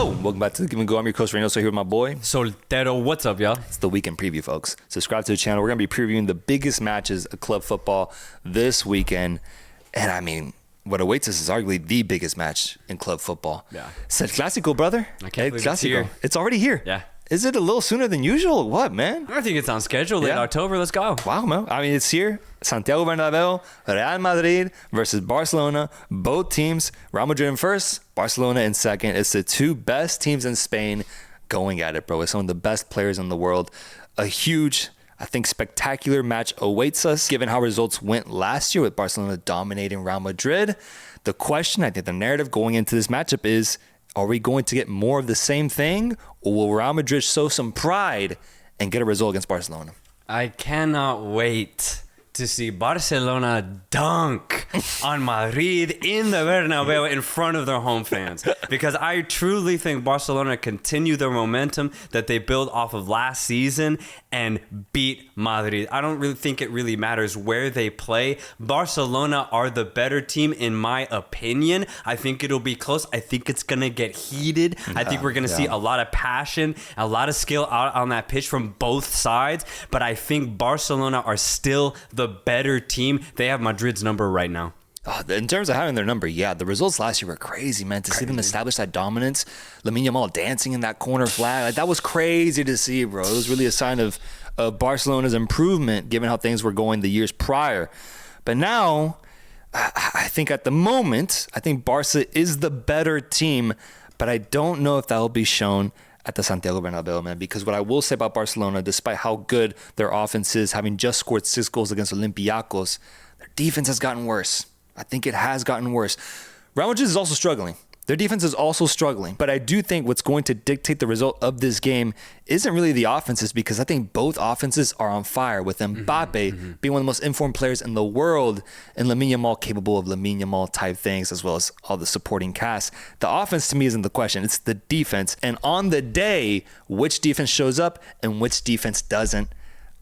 Hello, welcome back to The Give and Go. I'm your coach Reynoso here with my boy Soltero. What's up, y'all? It's the weekend preview, folks. Subscribe to the channel. We're going to be previewing the biggest matches of club football this weekend. And I mean, what awaits us is arguably the biggest match in club football. Yeah. It's El Clasico, brother. I can't believe it's here. It's already here. Yeah. Is it a little sooner than usual? What, man? I think it's on schedule. Late October. Let's go. Wow, man. I mean, it's here. Santiago Bernabeu, Real Madrid versus Barcelona. Both teams, Real Madrid in first, Barcelona in second. It's the two best teams in Spain going at it, bro. It's some of the best players in the world. A huge, I think, spectacular match awaits us, given how results went last year with Barcelona dominating Real Madrid. The question, I think the narrative going into this matchup is, are we going to get more of the same thing, or will Real Madrid show some pride and get a result against Barcelona? I cannot wait to see Barcelona dunk on Madrid in the Bernabeu in front of their home fans, because I truly think Barcelona continue their momentum that they built off of last season and beat Madrid. I don't really think it really matters where they play. Barcelona are the better team in my opinion. I think it'll be close. I think it's going to get heated. I think we're going to see a lot of passion, a lot of skill out on that pitch from both sides, but I think Barcelona are still the better team. They have Madrid's number right now. In terms of having their number, yeah, the results last year were crazy, man. To see them establish that dominance, Yamal dancing in that corner flag, like, that was crazy to see, bro. It was really a sign of Barcelona's improvement, given how things were going the years prior. But now, I think at the moment, I think Barca is the better team, but I don't know if that will be shown at the Santiago Bernabeu, man, because what I will say about Barcelona, despite how good their offense is, having just scored 6 goals against Olympiacos, their defense has gotten worse. I think it has gotten worse. Real Madrid is also struggling. Their defense is also struggling. But I do think what's going to dictate the result of this game isn't really the offenses, because I think both offenses are on fire, with Mbappe being one of the most informed players in the world and Lamine Yamal capable of Lamine Yamal type things, as well as all the supporting cast. The offense to me isn't the question. It's the defense. And on the day, which defense shows up and which defense doesn't,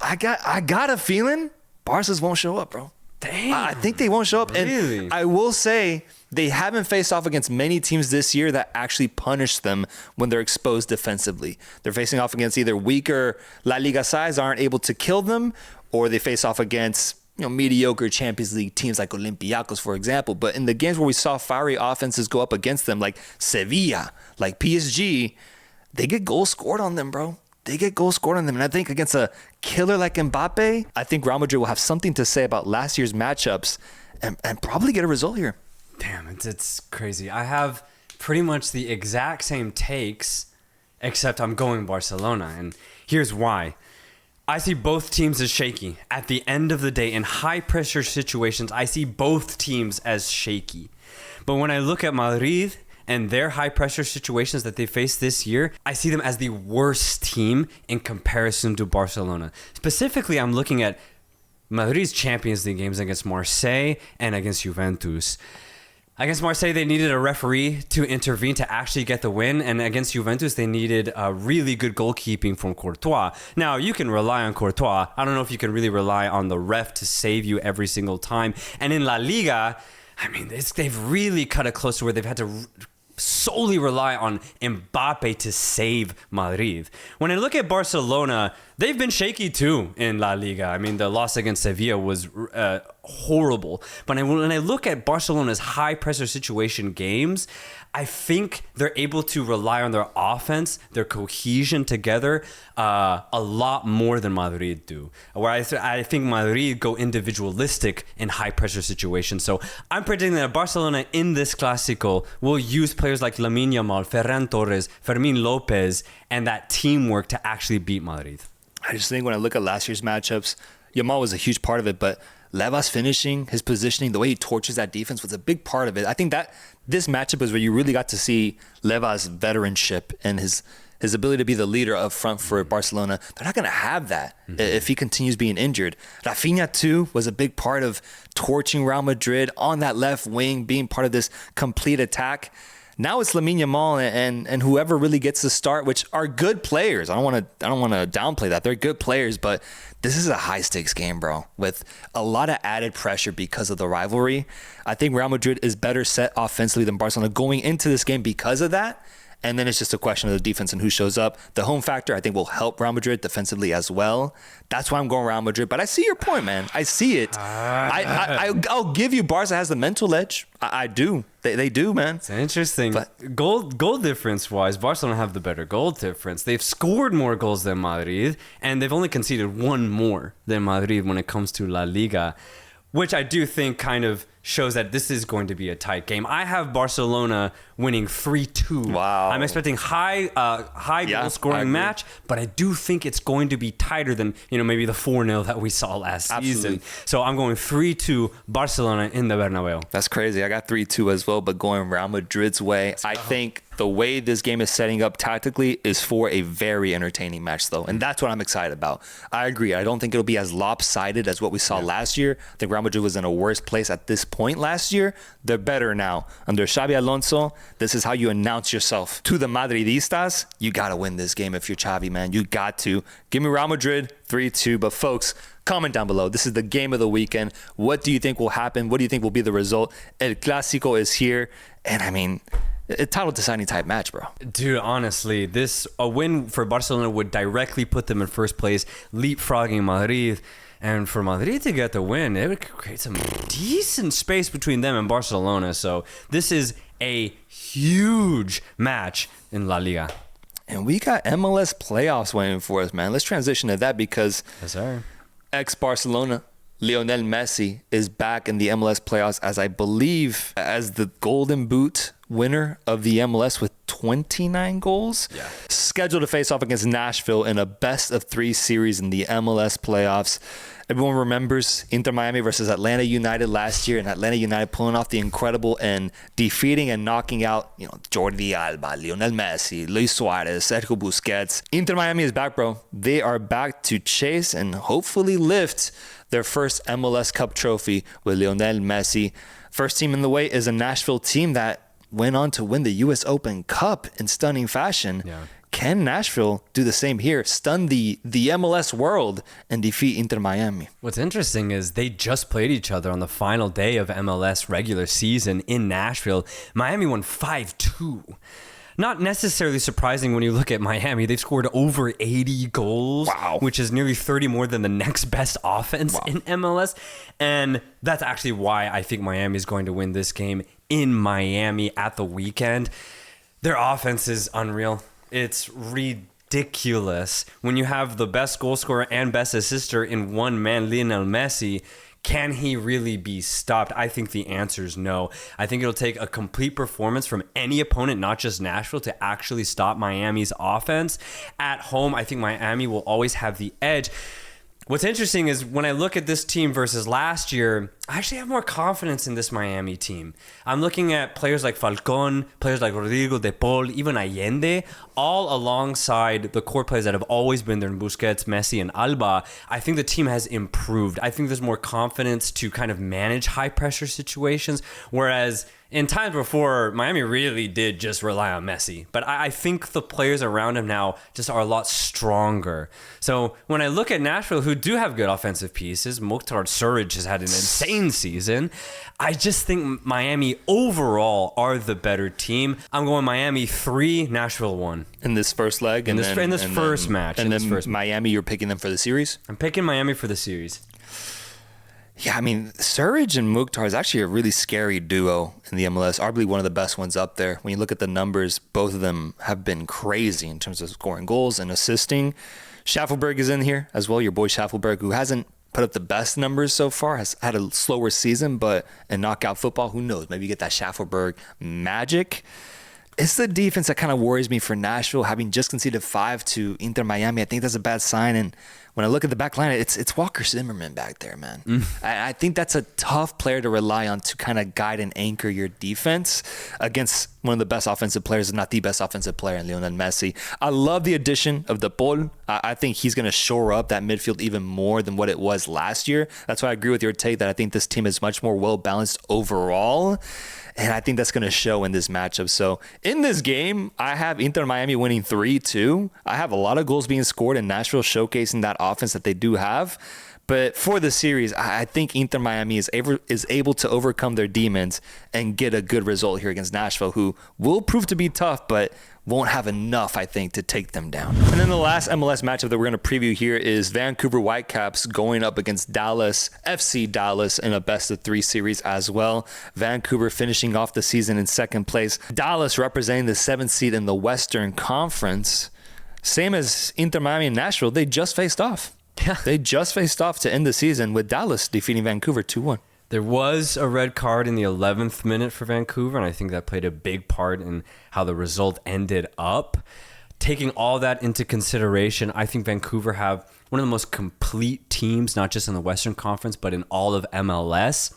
I got a feeling Barca's won't show up, bro. Damn. I think they won't show up. Really? And I will say they haven't faced off against many teams this year that actually punish them when they're exposed defensively. They're facing off against either weaker La Liga sides aren't able to kill them, or they face off against mediocre Champions League teams like Olympiacos, for example. But in the games where we saw fiery offenses go up against them, like Sevilla, like PSG, they get goals scored on them, bro. They get goals scored on them. And I think against a killer like Mbappe, I think Real Madrid will have something to say about last year's matchups and probably get a result here. Damn, it's crazy. I have pretty much the exact same takes, except I'm going Barcelona. And here's why. I see both teams as shaky. At the end of the day, in high-pressure situations, I see both teams as shaky. But when I look at Madrid and their high-pressure situations that they faced this year, I see them as the worst team in comparison to Barcelona. Specifically, I'm looking at Madrid's Champions League games against Marseille and against Juventus. Against Marseille, they needed a referee to intervene to actually get the win. And against Juventus, they needed a really good goalkeeping from Courtois. Now, you can rely on Courtois. I don't know if you can really rely on the ref to save you every single time. And in La Liga, I mean, they've really cut it close to where they've had to solely rely on Mbappe to save Madrid. When I look at Barcelona, they've been shaky too in La Liga. I mean, the loss against Sevilla was horrible. But when I look at Barcelona's high-pressure situation games, I think they're able to rely on their offense, their cohesion together, a lot more than Madrid do. Where I think Madrid go individualistic in high-pressure situations. So I'm predicting that Barcelona in this Clasico will use players like Lamine Yamal, Ferran Torres, Fermin Lopez, and that teamwork to actually beat Madrid. I just think when I look at last year's matchups, Yamal was a huge part of it, but Levas finishing, his positioning, the way he torches that defense was a big part of it. I think that this matchup is where you really got to see Levas' veteranship and his ability to be the leader up front for Barcelona. They're not going to have that if he continues being injured. Rafinha, too, was a big part of torching Real Madrid on that left wing, being part of this complete attack. Now it's Lamine Yamal and whoever really gets the start, which are good players. I don't want to downplay that. They're good players, but this is a high stakes game, bro, with a lot of added pressure because of the rivalry. I think Real Madrid is better set offensively than Barcelona going into this game because of that. And then it's just a question of the defense and who shows up. The home factor, I think, will help Real Madrid defensively as well. That's why I'm going Real Madrid. But I see your point, man. I see it. I'll give you Barca has the mental edge. I do. They do, man. It's interesting. But goal difference-wise, Barcelona have the better goal difference. They've scored more goals than Madrid, and they've only conceded one more than Madrid when it comes to La Liga, which I do think kind of shows that this is going to be a tight game. I have Barcelona winning 3-2. Wow. I'm expecting high goal scoring match, but I do think it's going to be tighter than, maybe the 4-0 that we saw last season. So I'm going 3-2 Barcelona in the Bernabeu. That's crazy. I got 3-2 as well, but going Real Madrid's way. I think the way this game is setting up tactically is for a very entertaining match, though. And that's what I'm excited about. I agree. I don't think it'll be as lopsided as what we saw last year. I think Real Madrid was in a worse place at this point last year. They're better now. Under Xabi Alonso, this is how you announce yourself to the Madridistas. You got to win this game if you're Xavi, man. You got to. Give me Real Madrid 3-2. But folks, comment down below. This is the game of the weekend. What do you think will happen? What do you think will be the result? El Clasico is here. And I mean, a title deciding type match, bro. Dude, honestly, a win for Barcelona would directly put them in first place, leapfrogging Madrid. And for Madrid to get the win, it would create some decent space between them and Barcelona. So this is a huge match in La Liga. And we got MLS playoffs waiting for us, man. Let's transition to that because ex-Barcelona Lionel Messi is back in the MLS playoffs as I believe as the Golden Boot winner of the MLS with 29 goals. Yeah. Scheduled to face off against Nashville in a best-of-3 series in the MLS playoffs. Everyone remembers Inter Miami versus Atlanta United last year, and Atlanta United pulling off the incredible and defeating and knocking out, Jordi Alba, Lionel Messi, Luis Suarez, Sergio Busquets. Inter Miami is back, bro. They are back to chase and hopefully lift their first MLS Cup trophy with Lionel Messi. First team in the way is a Nashville team that went on to win the U.S. Open Cup in stunning fashion. Yeah. Can Nashville do the same here, stun the MLS world, and defeat Inter Miami? What's interesting is they just played each other on the final day of MLS regular season in Nashville. Miami won 5-2. Not necessarily surprising when you look at Miami. They've scored over 80 goals, which is nearly 30 more than the next best offense in MLS. And that's actually why I think Miami is going to win this game in Miami at the weekend. Their offense is unreal. It's ridiculous. When you have the best goal scorer and best assister in one man, Lionel Messi, can he really be stopped? I think the answer is no. I think it'll take a complete performance from any opponent, not just Nashville, to actually stop Miami's offense. At home, I think Miami will always have the edge. What's interesting is when I look at this team versus last year, I actually have more confidence in this Miami team. I'm looking at players like Falcón, players like Rodrigo de Paul, even Allende, all alongside the core players that have always been there in Busquets, Messi, and Alba. I think the team has improved. I think there's more confidence to kind of manage high-pressure situations, whereas in times before, Miami really did just rely on Messi. But I think the players around him now just are a lot stronger. So when I look at Nashville, who do have good offensive pieces, Mukhtar Surridge has had an insane season. I just think Miami overall are the better team. I'm going Miami 3, Nashville 1. In this first leg? In this first match. And then Miami, you're picking them for the series? I'm picking Miami for the series. Yeah, I mean, Surridge and Mukhtar is actually a really scary duo in the MLS. Arguably one of the best ones up there. When you look at the numbers, both of them have been crazy in terms of scoring goals and assisting. Schaffelberg is in here as well, your boy Schaffelberg, who hasn't put up the best numbers so far, has had a slower season, but in knockout football, who knows? Maybe you get that Schaffelberg magic. It's the defense that kind of worries me for Nashville, having just conceded 5 to Inter Miami. I think that's a bad sign. And when I look at the back line, it's Walker Zimmerman back there, man. I think that's a tough player to rely on to kind of guide and anchor your defense against one of the best offensive players, if not the best offensive player in Lionel Messi. I love the addition of De Paul. I think he's going to shore up that midfield even more than what it was last year. That's why I agree with your take that I think this team is much more well-balanced overall. And I think that's going to show in this matchup. So in this game, I have Inter Miami winning 3-2. I have a lot of goals being scored and Nashville showcasing that offense that they do have. But for the series, I think Inter Miami is able to overcome their demons and get a good result here against Nashville, who will prove to be tough, but won't have enough, I think, to take them down. And then the last MLS matchup that we're going to preview here is Vancouver Whitecaps going up against Dallas, FC Dallas, in a best-of-3 series as well. Vancouver finishing off the season in second place. Dallas representing the 7th seed in the Western Conference. Same as Inter Miami and Nashville, they just faced off. Yeah. They just faced off to end the season with Dallas defeating Vancouver 2-1. There was a red card in the 11th minute for Vancouver, and I think that played a big part in how the result ended up. Taking all that into consideration, I think Vancouver have one of the most complete teams, not just in the Western Conference, but in all of MLS.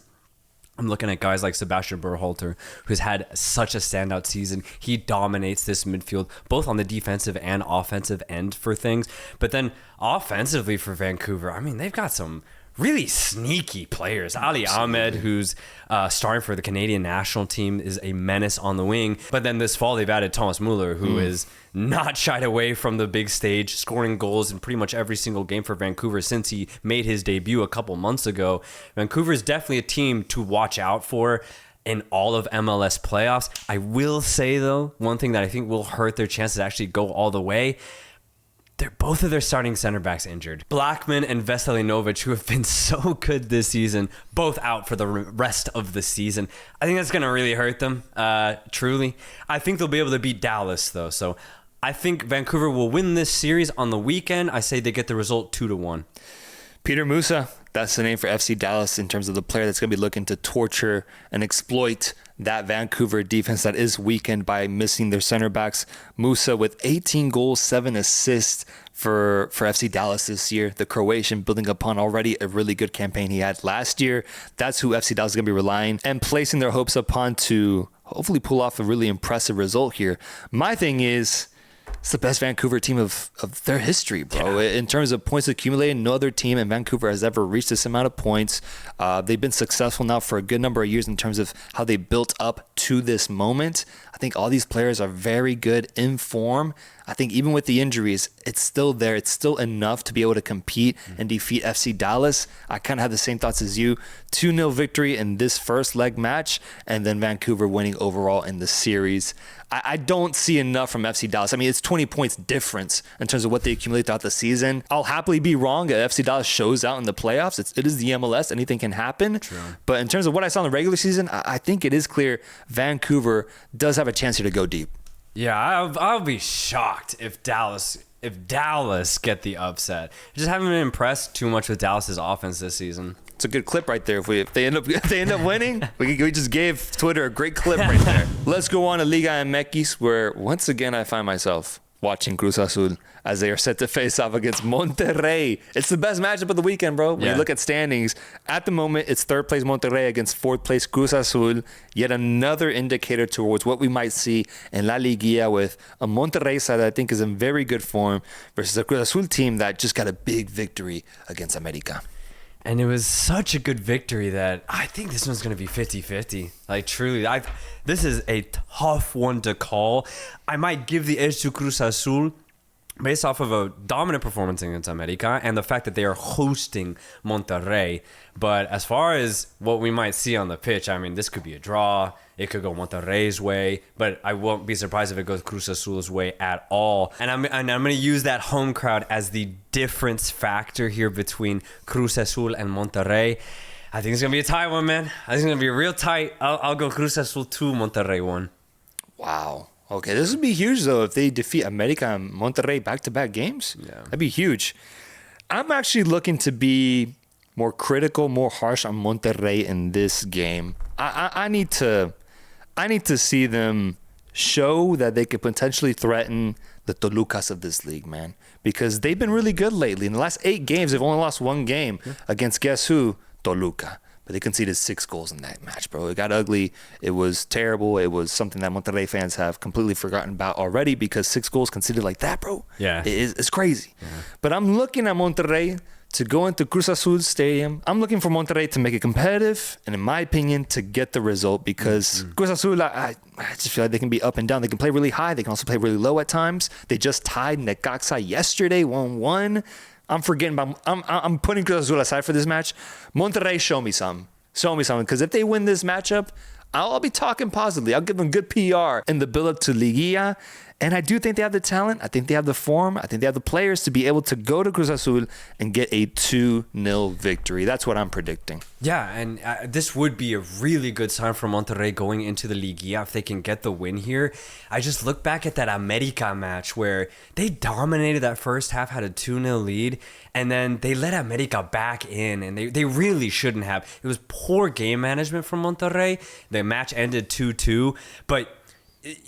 I'm looking at guys like Sebastian Berhalter, who's had such a standout season. He dominates this midfield, both on the defensive and offensive end for things. But then offensively for Vancouver, I mean, they've got some really sneaky players. Ali Ahmed, who's starting for the Canadian national team, is a menace on the wing. But then this fall, they've added Thomas Muller, who is not shied away from the big stage, scoring goals in pretty much every single game for Vancouver since he made his debut a couple months ago. Vancouver is definitely a team to watch out for in all of MLS playoffs. I will say, though, one thing that I think will hurt their chances to actually go all the way, both of their starting center backs injured. Blackman and Veselinovic, who have been so good this season, both out for the rest of the season. I think that's going to really hurt them, truly. I think they'll be able to beat Dallas, though. So I think Vancouver will win this series on the weekend. I say they get the result 2-1. Peter Musa, that's the name for FC Dallas in terms of the player that's going to be looking to torture and exploit that Vancouver defense that is weakened by missing their center backs. Musa with 18 goals, 7 assists for FC Dallas this year. The Croatian building upon already a really good campaign he had last year. That's who FC Dallas is going to be relying and placing their hopes upon to hopefully pull off a really impressive result here. My thing is, it's the best Vancouver team of their history, bro. Yeah. In terms of points accumulated, no other team in Vancouver has ever reached this amount of points. They've been successful now for a good number of years in terms of how they built up to this moment. I think all these players are very good in form. I think even with the injuries, it's still there. It's still enough to be able to compete and defeat FC Dallas. I kind of have the same thoughts as you. 2-0 victory in this first leg match, and then Vancouver winning overall in the series. I don't see enough from FC Dallas. I mean, it's 20 points difference in terms of what they accumulate throughout the season. I'll happily be wrong if FC Dallas shows out in the playoffs. It is the MLS. Anything can happen. True. But in terms of what I saw in the regular season, I think it is clear Vancouver does have a chance here to go deep. Yeah, I'll be shocked if Dallas get the upset. I just haven't been impressed too much with Dallas's offense this season. It's a good clip right there. If they end up winning, we just gave Twitter a great clip right there. Let's go on to Liga MX, where once again I find myself watching Cruz Azul as they are set to face off against Monterrey. It's the best matchup of the weekend, bro. When you look at standings, at the moment, it's third place Monterrey against fourth place Cruz Azul. Yet another indicator towards what we might see in La Liguilla with a Monterrey side that I think is in very good form versus a Cruz Azul team that just got a big victory against America. And it was such a good victory that I think this one's going to be 50-50. Like, truly, this is a tough one to call. I might give the edge to Cruz Azul based off of a dominant performance against America and the fact that they are hosting Monterrey. But as far as what we might see on the pitch, I mean, this could be a draw. It could go Monterrey's way, but I won't be surprised if it goes Cruz Azul's way at all. And I'm going to use that home crowd as the difference factor here between Cruz Azul and Monterrey. I think it's going to be a tight one, man. I think it's going to be real tight. I'll go Cruz Azul 2, Monterrey 1. Wow. Okay, this would be huge, though, if they defeat America and Monterrey back-to-back games. Yeah. That'd be huge. I'm actually looking to be more critical, more harsh on Monterrey in this game. I need to see them show that they could potentially threaten the Tolucas of this league, man. Because they've been really good lately. In the last 8 games, they've only lost 1 game against guess who? Toluca. But they conceded 6 goals in that match, bro. It got ugly. It was terrible. It was something that Monterrey fans have completely forgotten about already because 6 goals conceded like that, bro. Yeah. It's crazy. Yeah. But I'm looking at Monterrey to go into Cruz Azul Stadium. I'm looking for Monterrey to make it competitive and, in my opinion, to get the result because Cruz Azul, I just feel like they can be up and down. They can play really high. They can also play really low at times. They just tied Necaxa yesterday, 1-1. I'm forgetting about. I'm putting Cruz Azul aside for this match. Monterrey, show me something. Show me something. Because if they win this matchup, I'll be talking positively. I'll give them good PR in the build-up to Liguilla. And I do think they have the talent. I think they have the form. I think they have the players to be able to go to Cruz Azul and get a 2-0 victory. That's what I'm predicting. Yeah, and this would be a really good sign for Monterrey going into the Liguilla if they can get the win here. I just look back at that America match where they dominated that first half, had a 2-0 lead, and then they let America back in, and they really shouldn't have. It was poor game management from Monterrey. The match ended 2-2, but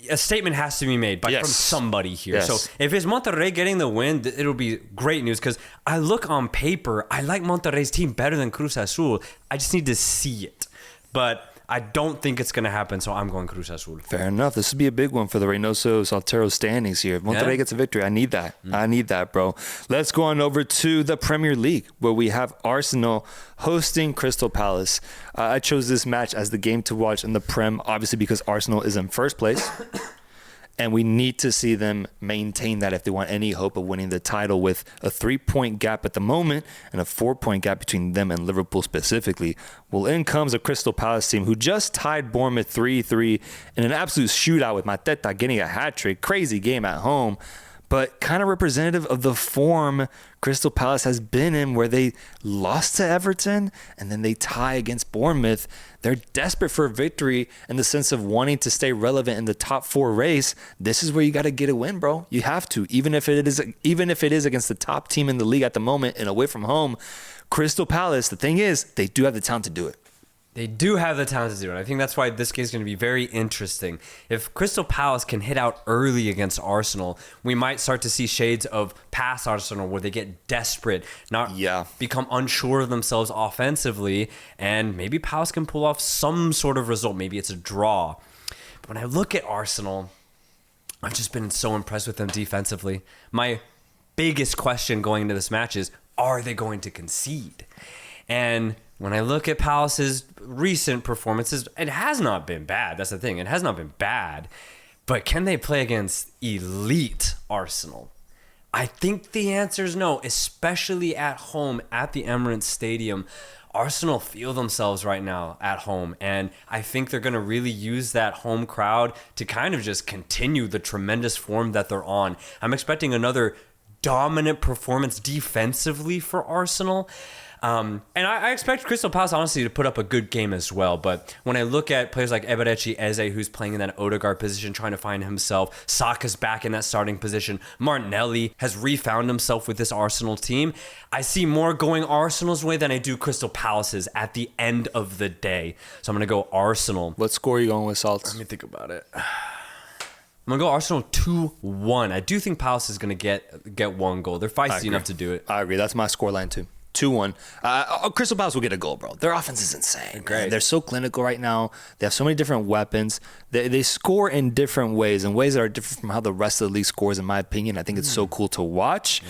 a statement has to be made from somebody here. Yes. So if it's Monterrey getting the win, it'll be great news because I look on paper, I like Monterrey's team better than Cruz Azul. I just need to see it. But I don't think it's going to happen, so I'm going Cruz Azul. Fair enough. This would be a big one for the Reynoso Soltero standings here. If Monterrey gets a victory, I need that. I need that, bro. Let's go on over to the Premier League, where we have Arsenal hosting Crystal Palace. I chose this match as the game to watch in the Prem, obviously because Arsenal is in first place. And we need to see them maintain that if they want any hope of winning the title, with a 3-point gap at the moment and a 4-point gap between them and Liverpool specifically. Well, in comes a Crystal Palace team who just tied Bournemouth 3-3 in an absolute shootout with Mateta getting a hat-trick. Crazy game at home, but kind of representative of the form Crystal Palace has been in, where they lost to Everton and then they tie against Bournemouth. They're desperate for a victory in the sense of wanting to stay relevant in the top 4 race. This is where you got to get a win, bro. You have to, even if it is against the top team in the league at the moment and away from home. Crystal Palace, the thing is, they do have the talent to do it. They do have the talent to do it. I think that's why this game is going to be very interesting. If Crystal Palace can hit out early against Arsenal, we might start to see shades of past Arsenal where they get desperate, become unsure of themselves offensively, and maybe Palace can pull off some sort of result. Maybe it's a draw. But when I look at Arsenal, I've just been so impressed with them defensively. My biggest question going into this match is, are they going to concede? And when I look at Palace's recent performances, it has not been bad. That's the thing. It has not been bad. But can they play against elite Arsenal? I think the answer is no, especially at home at the Emirates Stadium. Arsenal feel themselves right now at home, and I think they're going to really use that home crowd to kind of just continue the tremendous form that they're on. I'm expecting another dominant performance defensively for Arsenal. And I expect Crystal Palace, honestly, to put up a good game as well. But when I look at players like Eberechi Eze, who's playing in that Odegaard position, trying to find himself, Saka's back in that starting position, Martinelli has refound himself with this Arsenal team, I see more going Arsenal's way than I do Crystal Palace's at the end of the day. So I'm going to go Arsenal. What score are you going with, Salts? Let me think about it. I'm going to go Arsenal 2-1. I do think Palace is going to get one goal. They're feisty enough to do it. I agree. That's my scoreline too. 2-1. Crystal Palace will get a goal, bro. Their offense is insane. Great. They're so clinical right now. They have so many different weapons. They score in different ways, in ways that are different from how the rest of the league scores, in my opinion. I think it's so cool to watch. Yeah.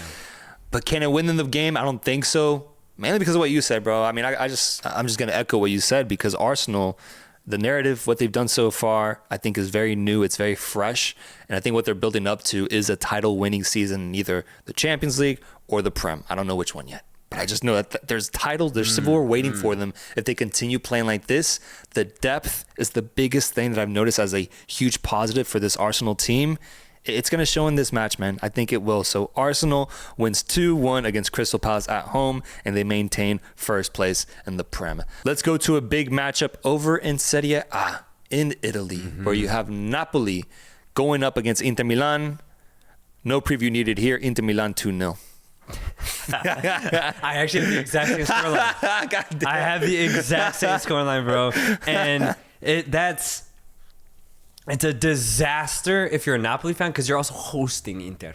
But can it win them the game? I don't think so. Mainly because of what you said, bro. I mean, I'm just going to echo what you said, because Arsenal, the narrative, what they've done so far, I think is very new. It's very fresh. And I think what they're building up to is a title-winning season in either the Champions League or the Prem. I don't know which one yet. But I just know that there's titles, there's silverware waiting for them if they continue playing like this. The depth is the biggest thing that I've noticed as a huge positive for this Arsenal team. It's going to show in this match, man. I think it will. So Arsenal wins 2-1 against Crystal Palace at home, and they maintain first place in the Prem. Let's go to a big matchup over in Serie A in Italy, where you have Napoli going up against Inter Milan. No preview needed here. Inter Milan 2-0. I actually have the exact same scoreline. I have the exact same scoreline, bro. And it's a disaster if you're a Napoli fan, because you're also hosting Inter.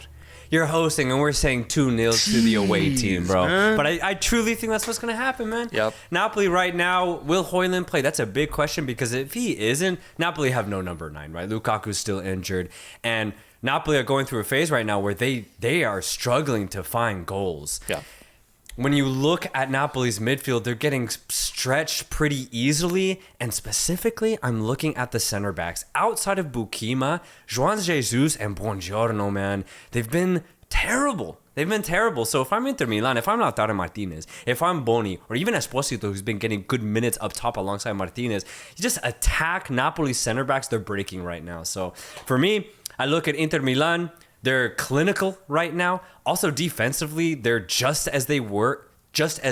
You're hosting, and we're saying 2-0 to the away team, bro. Man. But I truly think that's what's going to happen, man. Yep. Napoli right now, will Højlund play? That's a big question, because if he isn't, Napoli have no number 9, right? Lukaku's still injured. And Napoli are going through a phase right now where they are struggling to find goals. Yeah. When you look at Napoli's midfield, they're getting stretched pretty easily. And specifically, I'm looking at the center backs. Outside of Bukima, João Jesus and Buongiorno, man, they've been terrible. They've been terrible. So if I'm Inter Milan, if I'm Lautaro Martinez, if I'm Boni, or even Esposito, who's been getting good minutes up top alongside Martinez, you just attack Napoli's center backs. They're breaking right now. So for me, I look at Inter Milan. They're clinical right now. Also defensively, they're just as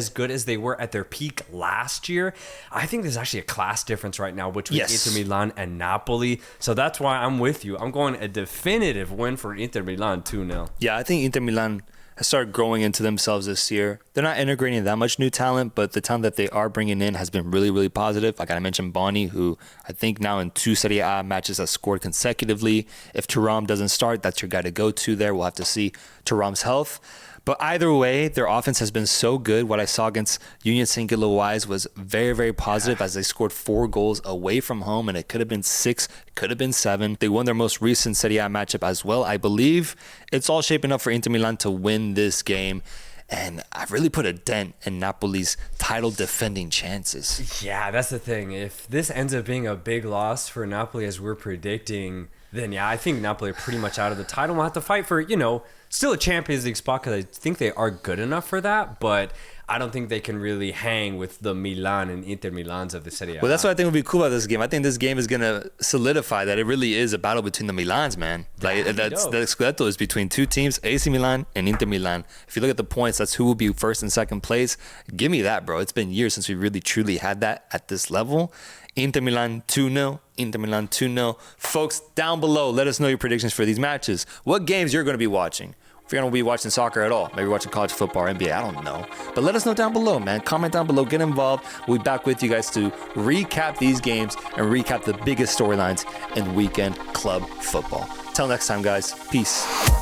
good as they were at their peak last year. I think there's actually a class difference right now between Inter Milan and Napoli. So that's why I'm with you. I'm going a definitive win for Inter Milan 2-0. Yeah, I think Inter Milan has started growing into themselves this year. They're not integrating that much new talent, but the talent that they are bringing in has been really, really positive. Like I mentioned, Boni, who I think now in 2 Serie A matches has scored consecutively. If Thuram doesn't start, that's your guy to go to there. We'll have to see Thuram's health. But either way, their offense has been so good. What I saw against Union St. Gilloise was very, very positive as they scored 4 goals away from home, and it could have been 6, it could have been 7. They won their most recent Serie A matchup as well. I believe it's all shaping up for Inter Milan to win this game. And I've really put a dent in Napoli's title defending chances. Yeah, that's the thing. If this ends up being a big loss for Napoli as we're predicting, then yeah, I think Napoli are pretty much out of the title. We'll have to fight for, still a Champions League spot because I think they are good enough for that, but I don't think they can really hang with the Milan and Inter Milans of the Serie A. Well, that's what I think would be cool about this game. I think this game is going to solidify that it really is a battle between the Milans, man. Like the Scudetto is between 2 teams, AC Milan and Inter Milan. If you look at the points, that's who will be first and second place. Give me that, bro. It's been years since we really truly had that at this level. Inter Milan 2-0. Inter Milan 2-0. Folks, down below, let us know your predictions for these matches. What games you're going to be watching. If you're going to be watching soccer at all, maybe watching college football or NBA, I don't know. But let us know down below, man. Comment down below, get involved. We'll be back with you guys to recap these games and recap the biggest storylines in weekend club football. Till next time, guys. Peace.